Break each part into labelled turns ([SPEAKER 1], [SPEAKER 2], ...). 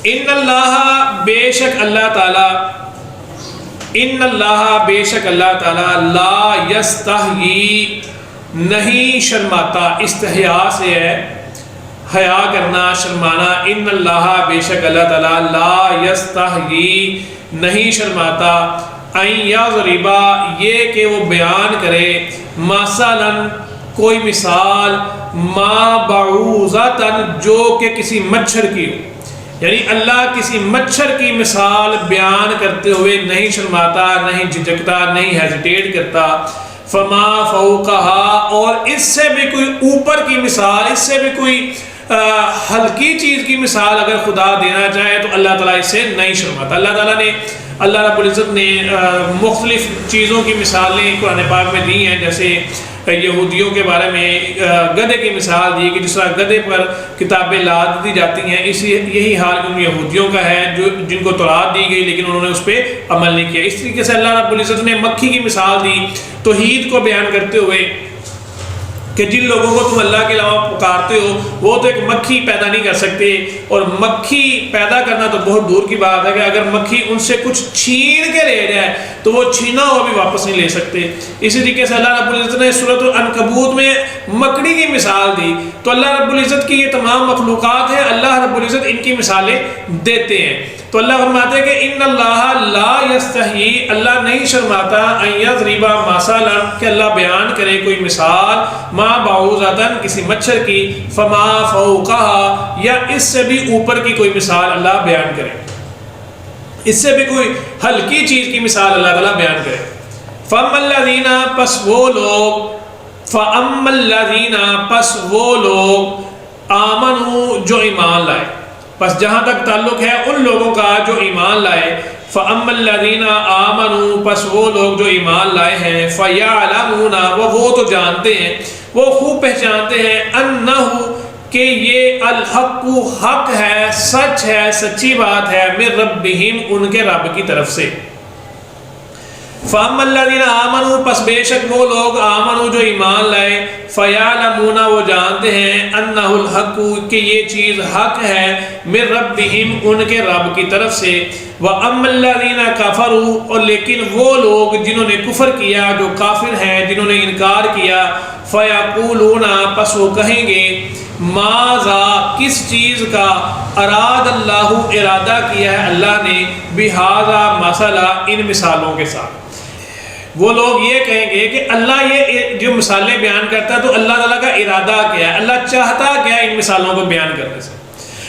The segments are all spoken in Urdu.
[SPEAKER 1] ان اللہ بے شک اللہ تعالی، ان اللہ بے شک اللہ تعالی لا یستحیی نہیں شرماتا، استحیاء سے ہے حیا کرنا، شرمانا، ان اللہ بے شک اللہ تعالی لا یستحیی نہیں شرماتا، ان یضربا یہ کہ وہ بیان کرے، مثلا کوئی مثال، ما بعوضۃ جو کہ کسی مچھر کی ہو، یعنی اللہ کسی مچھر کی مثال بیان کرتے ہوئے نہیں شرماتا، نہیں جھجکتا، نہیں ہیزیٹیٹ کرتا، فما فوقہا اور اس سے بھی کوئی اوپر کی مثال، اس سے بھی کوئی ہلکی چیز کی مثال اگر خدا دینا چاہے تو اللہ تعالیٰ اس سے نہیں شرماتا۔ اللہ تعالیٰ نے، اللہ رب العزت نے مختلف چیزوں کی مثالیں قرآن پاک میں دی ہیں، جیسے یہودیوں کے بارے میں گدھے کی مثال دی کہ جس طرح گدھے پر کتابیں لاد دی جاتی ہیں، یہی حال ان یہودیوں کا ہے جو جن کو تورات دی گئی لیکن انہوں نے اس پہ عمل نہیں کیا۔ اس طریقے سے اللہ رب العزت نے مکھی کی مثال دی توحید کو بیان کرتے ہوئے کہ جن لوگوں کو تم اللہ کے علاوہ پکارتے ہو وہ تو ایک مکھی پیدا نہیں کر سکتے، اور مکھی پیدا کرنا تو بہت دور کی بات ہے کہ اگر مکھی ان سے کچھ چھین کے لے جائے تو وہ چھینا ہوا بھی واپس نہیں لے سکتے۔ اسی طریقے سے اللہ رب العزت نے سورۃ العنکبوت میں مکڑی کی مثال دی، تو اللہ رب العزت کی یہ تمام مخلوقات ہیں، اللہ رب العزت ان کی مثالیں دیتے ہیں۔ تو اللہ فرماتے ہیں کہ ان اللہ لا یستحیی اللہ نہیں شرماتا، ان یضرب مثلا کہ اللہ بیان کرے کوئی مثال، ما بعوضۃ کسی مچھر کی، فما فوقہا یا اس سے بھی اوپر کی کوئی مثال اللہ بیان کرے، اس سے بھی کوئی ہلکی چیز کی مثال اللہ تعالیٰ بیان کرے۔ فَأَمَّا الَّذِينَ پس وہ لوگ، فَأَمَّا الَّذِينَ پس وہ لوگ آمنوا جو ایمان لائے، پس جہاں تک تعلق ہے ان لوگوں کا جو ایمان لائے، فَأَمَّا الَّذِينَ آمَنُوا پس وہ لوگ جو ایمان لائے ہیں، فَيَعْلَمُونَ وہ تو جانتے ہیں، وہ خوب پہچانتے ہیں، أَنَّهُ کہ یہ الحق حق ہے، سچ ہے، سچی بات ہے، مِن رَبِّهِمْ ان کے رب کی طرف سے۔ فَأَمَّا الَّذِينَ آمَنُوا پس بے شک وہ لوگ آمنوا جو ایمان لائے، فَيَعْلَمُونَ وہ جانتے ہیں، أَنَّهُ الْحَقُّ کہ یہ چیز حق ہے، مِن رَبِّهِمْ ان کے رب کی طرف سے۔ وَأَمَّا الَّذِينَ كَفَرُوا اور لیکن وہ لوگ جنہوں نے کفر کیا، جو کافر ہیں، جنہوں نے انکار کیا، فَيَقُولُونَ پس وہ کہیں گے، ماذا کس چیز کا، اراد اللہ ارادہ کیا ہے اللہ نے، بہذا مثلا ان مثالوں کے ساتھ۔ وہ لوگ یہ کہیں گے کہ اللہ یہ جو مثالیں بیان کرتا ہے تو اللہ تعالیٰ کا ارادہ کیا ہے، اللہ چاہتا کیا ہے ان مثالوں کو بیان کرنے سے۔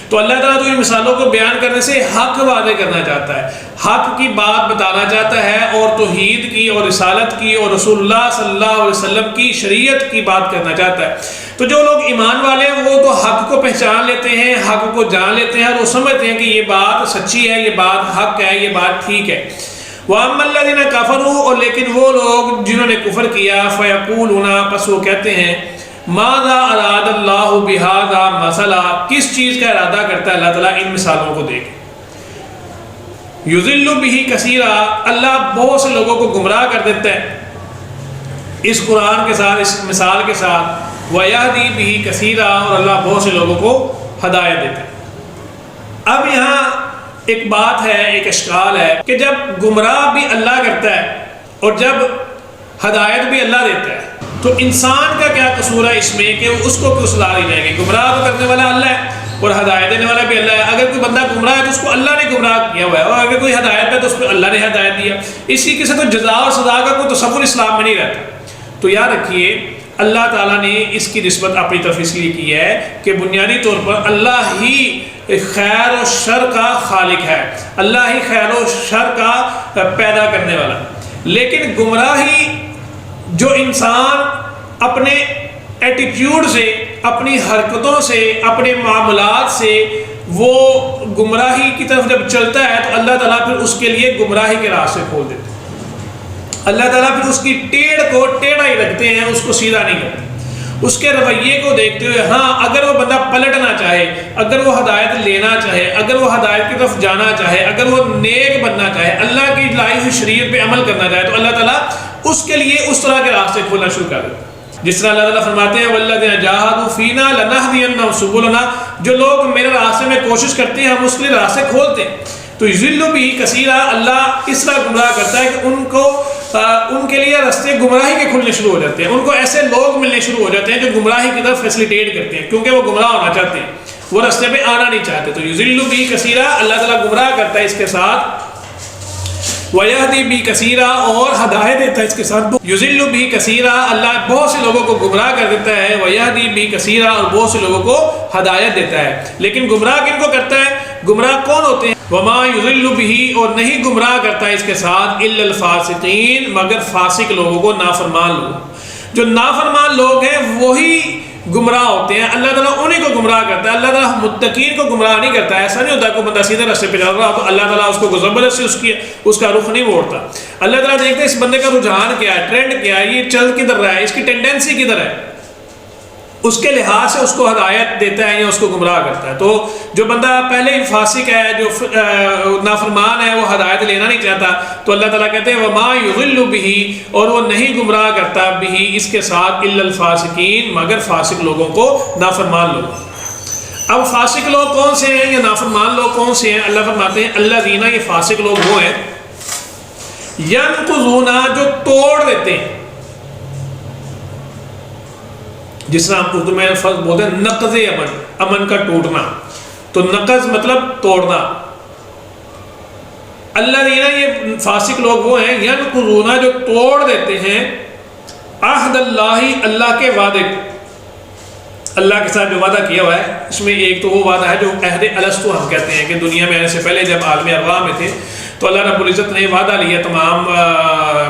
[SPEAKER 1] تو اللہ تعالیٰ تو ان مثالوں کو بیان کرنے سے حق واضح کرنا چاہتا ہے، حق کی بات بتانا چاہتا ہے، اور توحید کی اور رسالت کی اور رسول اللہ صلی اللہ علیہ وسلم کی شریعت کی بات کرنا چاہتا ہے۔ تو جو لوگ ایمان والے ہیں وہ تو حق کو پہچان لیتے ہیں، حق کو جان لیتے ہیں، اور وہ سمجھتے ہیں کہ یہ بات سچی ہے، یہ بات حق ہے، یہ بات ٹھیک ہے۔ وَأَمَّا الَّذِينَ كَفَرُوا اور لیکن وہ لوگ جنہوں نے کفر کیا، فَيَقُولُونَ پس وہ کہتے ہیں، ماذا اراد اللہ بہذا مثلا کس چیز کا ارادہ کرتا ہے اللہ تعالیٰ ان مثالوں کو دیکھ۔ یضل بہ کثیرا اللہ بہت سے لوگوں کو گمراہ کر دیتا ہے اس قرآن کے ساتھ، اس مثال کے ساتھ، ویہدی بہ کثیرا اور اللہ بہت سے لوگوں کو ہدایت دیتا ہے۔ اب یہاں ایک بات ہے، ایک اشکال ہے کہ جب گمراہ بھی اللہ کرتا ہے اور جب ہدایت بھی اللہ دیتا ہے تو انسان کا کیا قصور ہے اس میں کہ اس کو کیوں سزا دی جائے گی؟ گمراہ تو کرنے والا اللہ ہے اور ہدایت دینے والا بھی اللہ ہے۔ اگر کوئی بندہ گمراہ ہے تو اس کو اللہ نے گمراہ کیا ہوا ہے، اور اگر کوئی ہدایت ہے تو اس کو اللہ نے ہدایت دیا۔ اسی طریقے سے تو جزا اور سزا کا کوئی تصور اسلام میں نہیں رہتا۔ تو یاد رکھیے اللہ تعالیٰ نے اس کی نسبت اپنی طرف اس لیے کی ہے کہ بنیادی طور پر اللہ ہی خیر و شر کا خالق ہے، اللہ ہی خیر و شر کا پیدا کرنے والا۔ لیکن گمراہی جو انسان اپنے ایٹیٹیوڈ سے، اپنی حرکتوں سے، اپنے معاملات سے وہ گمراہی کی طرف جب چلتا ہے تو اللہ تعالیٰ پھر اس کے لیے گمراہی کے راستے کھول دیتے ہیں۔ اللہ تعالیٰ پھر اس کی ٹیڑھ کو ٹیڑھا ہی رکھتے ہیں، اس کو سیدھا نہیں کرتے۔ اس کے رویے کو دیکھتے ہوئے ہاں اگر وہ بندہ پلٹنا چاہے، اگر وہ ہدایت لینا چاہے، اگر وہ ہدایت کی طرف جانا چاہے، اگر وہ نیک بننا چاہے، اللہ کی لائی ہوئی شریعت پہ عمل کرنا چاہے تو اللہ تعالیٰ اس کے لیے اس طرح کے راستے کھولنا شروع کر دیتا ہے۔ جس طرح اللہ تعالیٰ فرماتے ہیں وَالَّذِينَ جَاهَدُوا فِينَا لَنَهْدِيَنَّهُمْ سُبُلَنَا جو لوگ میرے راستے میں کوشش کرتے ہیں ہم اس کے لیے راستے کھولتے ہیں. تو یضل بھی کثیرا، اللہ اس طرح گمراہ کرتا ہے کہ ان کے لیے راستے گمراہی کے کھلنے شروع ہو جاتے ہیں. ان کو ایسے لوگ ملنے شروع ہو جاتے ہیں جو گمراہی کی طرف فیسلیٹیٹ کرتے ہیں، کیونکہ وہ گمراہ ہونا چاہتے ہیں، وہ راستے پہ آنا نہیں چاہتے. تو یضل بھی کثیرا، اللہ تعالیٰ گمراہ کرتا ہے اس کے ساتھ. وَيَهْدِي بِهِ كَثِيرًا، اور ہدایت دیتا ہے اس کے ساتھ. یضل بِهِ كَثِيرًا، اللہ بہت سے لوگوں کو گمراہ کر دیتا ہے. وَيَهْدِي بِهِ كَثِيرًا، اور بہت سے لوگوں کو ہدایت دیتا ہے. لیکن گمراہ کن کو کرتا ہے؟ گمراہ کون ہوتے ہیں؟ وَمَا يُضِلُّ بِهِ، اور نہیں گمراہ کرتا ہے اس کے ساتھ إِلَّا الْفَاسِقِينَ، مگر فاسق لوگوں کو، نافرمان لوگ. جو نافرمان لوگ ہیں وہی گمراہ ہوتے ہیں. اللہ تعالیٰ انہیں کو گمراہ کرتا ہے. اللہ تعالیٰ متقین کو گمراہ نہیں کرتا ہے. ایسا نہیں ہوتا کہ بندہ سیدھے راستے پہ چل رہا تو اللہ تعالیٰ اس کو زبردستی اس کا رخ نہیں موڑتا. اللہ تعالیٰ دیکھتے ہیں اس بندے کا رجحان کیا ہے، ٹرینڈ کیا ہے، یہ چل کدھر رہا ہے، اس کی ٹینڈنسی کدھر ہے، اس کے لحاظ سے اس کو ہدایت دیتا ہے یا اس کو گمراہ کرتا ہے. تو جو بندہ پہلے ہی فاسق ہے، جو نافرمان ہے، وہ ہدایت لینا نہیں چاہتا، تو اللہ تعالیٰ کہتے ہیں وَمَا يُضِلُّ بِهِ، اور وہ نہیں گمراہ کرتا بِهِ اس کے ساتھ إِلَّا الْفَاسِقِينَ، مگر فاسق لوگوں کو، نافرمان لوگ. اب فاسق لوگ کون سے ہیں یا نافرمان لوگ کون سے ہیں؟ اللہ فرماتے ہیں الذین، یہ فاسق لوگ وہ ہیں يَنْقُضُونَ، جو توڑ دیتے ہیں. جس طرح ہم اردو میں فرض بولتے ہیں نقض امن، امن کا ٹوٹنا. تو نقض مطلب توڑنا. الذین، یہ فاسق لوگ وہ ہیں ینقضون، جو توڑ دیتے ہیں عہد اللہ، اللہ کے وعدے کو. اللہ کے ساتھ جو وعدہ کیا ہوا ہے، اس میں ایک تو وہ وعدہ ہے جو عہد الستو ہم کہتے ہیں، کہ دنیا میں آنے سے پہلے جب عالم ارواح میں تھے تو اللہ رب العزت نے وعدہ لیا تمام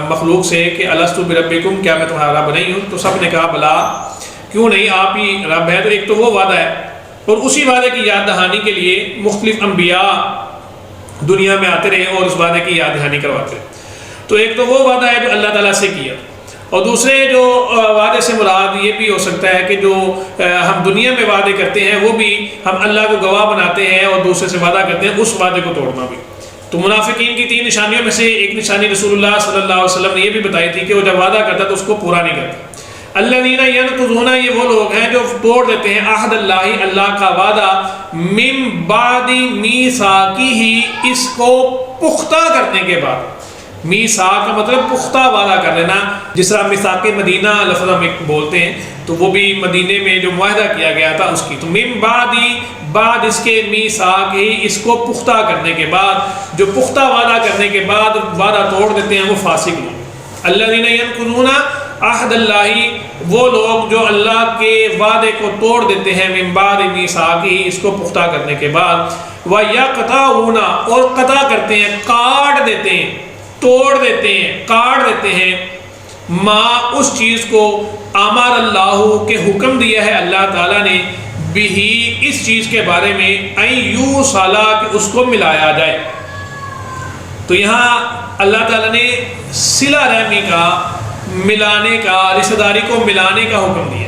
[SPEAKER 1] مخلوق سے کہ الستو بربکم، کیا میں تمہارا رب نہیں ہوں؟ تو سب نے کہا بلا، کیوں نہیں، آپ ہی رب ہے. تو ایک تو وہ وعدہ ہے، اور اسی وعدے کی یاد دہانی کے لیے مختلف انبیاء دنیا میں آتے رہے اور اس وعدے کی یاد دہانی کرواتے رہے. تو ایک تو وہ وعدہ ہے جو اللہ تعالیٰ سے کیا، اور دوسرے جو وعدے سے مراد یہ بھی ہو سکتا ہے کہ جو ہم دنیا میں وعدے کرتے ہیں وہ بھی ہم اللہ کو گواہ بناتے ہیں اور دوسرے سے وعدہ کرتے ہیں، اس وعدے کو توڑنا بھی. تو منافقین کی 3 نشانیوں میں سے ایک نشانی رسول اللہ صلی اللہ علیہ وسلم نے یہ بھی بتائی تھی کہ وہ جب وعدہ کرتا تو اس کو پورا نہیں کرتا. الذین ینقضون، یہ وہ لوگ ہیں جو توڑ دیتے ہیں عہد اللہ، اللہ کا وعدہ، من بعد میثاقہ، اس کو پختہ کرنے کے بعد. میثاق کا مطلب پختہ وعدہ کر لینا. جس طرح میثاق مدینہ لفظ ہم بولتے ہیں تو وہ بھی مدینے میں جو معاہدہ کیا گیا تھا اس کی. تو من بعد اس کے میثاق ہی، اس کو پختہ کرنے کے بعد، جو پختہ وعدہ کرنے کے بعد وعدہ توڑ دیتے ہیں وہ فاسق لوگ. الذین ینقضون عہد اللہ، وہ لوگ جو اللہ کے وعدے کو توڑ دیتے ہیں، من بعد میثاقہ، اس کو پختہ کرنے کے بعد. وَيَقْطَعُونَ، اور قطع کرتے ہیں، کاٹ دیتے ہیں، توڑ دیتے ہیں، کاٹ دیتے ہیں، ما، اس چیز کو، امر اللہ، کے حکم دیا ہے اللہ تعالیٰ نے، بھی، اس چیز کے بارے میں، ان یوصل، کہ اس کو ملایا جائے. تو یہاں اللہ تعالیٰ نے صلہ رحمی کا، ملانے کا، رشتہ داری کو ملانے کا حکم دیا.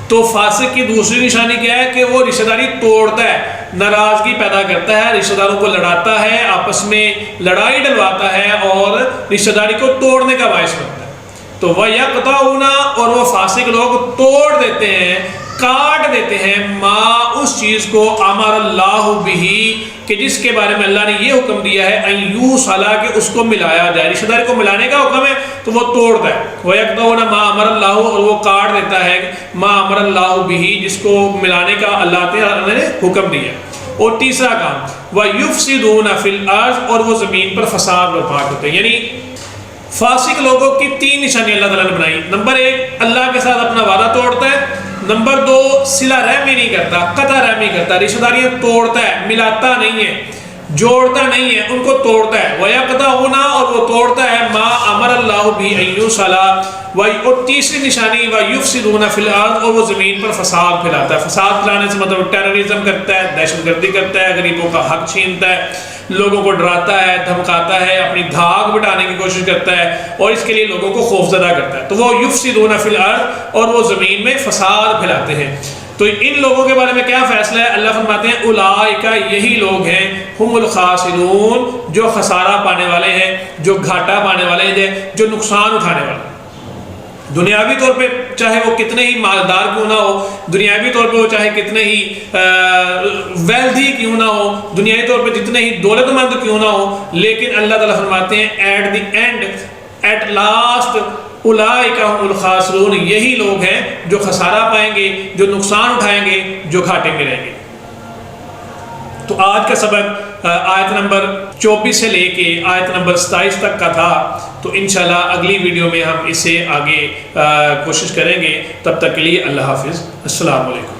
[SPEAKER 1] تو فاسق کی دوسری نشانی کیا ہے کہ وہ رشتہ داری توڑتا ہے، ناراضگی پیدا کرتا ہے، رشتہ داروں کو لڑاتا ہے، آپس میں لڑائی ڈلواتا ہے اور رشتہ داری کو توڑنے کا باعث بنتا ہے. تو وَيَقْطَعُونَ، اور وہ فاسق لوگ توڑ دیتے ہیں، کاٹ دیتے ہیں، ما، اس چیز کو، امر اللہ بھی، کہ جس کے بارے میں اللہ نے یہ حکم دیا ہے، ان یوصل، کہ اس کو ملایا جائے. رشتہ داری کو ملانے کا حکم ہے تو وہ توڑتا ہے. وَيَقْطَعُونَ مَا أَمَرَ اللَّهُ، اور وہ کاٹ دیتا ہے ما امر اللہ بھی، جس کو ملانے کا اللہ تعالیٰ نے حکم دیا. اور تیسرا کام وَيُفْسِدُونَ فِي الْأَرْضِ، اور وہ زمین پر فساد برپا کرتے ہیں. یعنی فاسق لوگوں کی 3 نشانی اللہ تعالیٰ نے بنائی. نمبر 1، اللہ کے ساتھ اپنا وعدہ توڑتا ہے. نمبر 2، صلہ رحمی نہیں کرتا، قطع رحمی کرتا، رشتہ داریاں توڑتا ہے، ملاتا نہیں ہے، جوڑتا نہیں ہے، ان کو توڑتا ہے. وَيَقْطَعُونَ، اور وہ توڑتا ہے، ما امر اللہ بھی ان یوصل. اور تیسری نشانی وَيُفْسِدُونَ فِي الْأَرْضِ، اور وہ زمین پر فساد پھیلاتا ہے. فساد پھیلانے سے مطلب ٹیررزم کرتا ہے، دہشت گردی کرتا ہے، غریبوں کا حق چھینتا ہے، لوگوں کو ڈراتا ہے، دھمکاتا ہے، اپنی دھاگ بٹانے کی کوشش کرتا ہے، اور اس کے لیے لوگوں کو خوفزدہ کرتا ہے. تو وہ یفسدون فی الارض، اور وہ زمین میں فساد پھیلاتے ہیں. تو ان لوگوں کے بارے میں کیا فیصلہ ہے؟ اللہ فرماتے ہیں اولئک، یہی لوگ ہیں، ہم الخاسرون، جو خسارہ پانے والے ہیں، جو گھاٹا پانے والے ہیں، جو نقصان اٹھانے والے ہیں. دنیاوی طور پہ چاہے وہ کتنے ہی مالدار کیوں نہ ہو، دنیاوی طور پہ وہ چاہے کتنے ہی ویلدھی کیوں نہ ہو، دنیاوی طور پہ جتنے ہی دولت مند کیوں نہ ہو، لیکن اللہ تعالیٰ فرماتے ہیں at the end, at last اولئک هم الخاسرون، یہی لوگ ہیں جو خسارہ پائیں گے، جو نقصان اٹھائیں گے، جو گھاٹے میں رہیں گے۔ تو آج کا سبق آیت نمبر 24 سے لے کے آیت نمبر 27 تک کا تھا، تو انشاءاللہ اگلی ویڈیو میں ہم اسے آگے کوشش کریں گے۔ تب تک کے لیے اللہ حافظ، السلام علیکم۔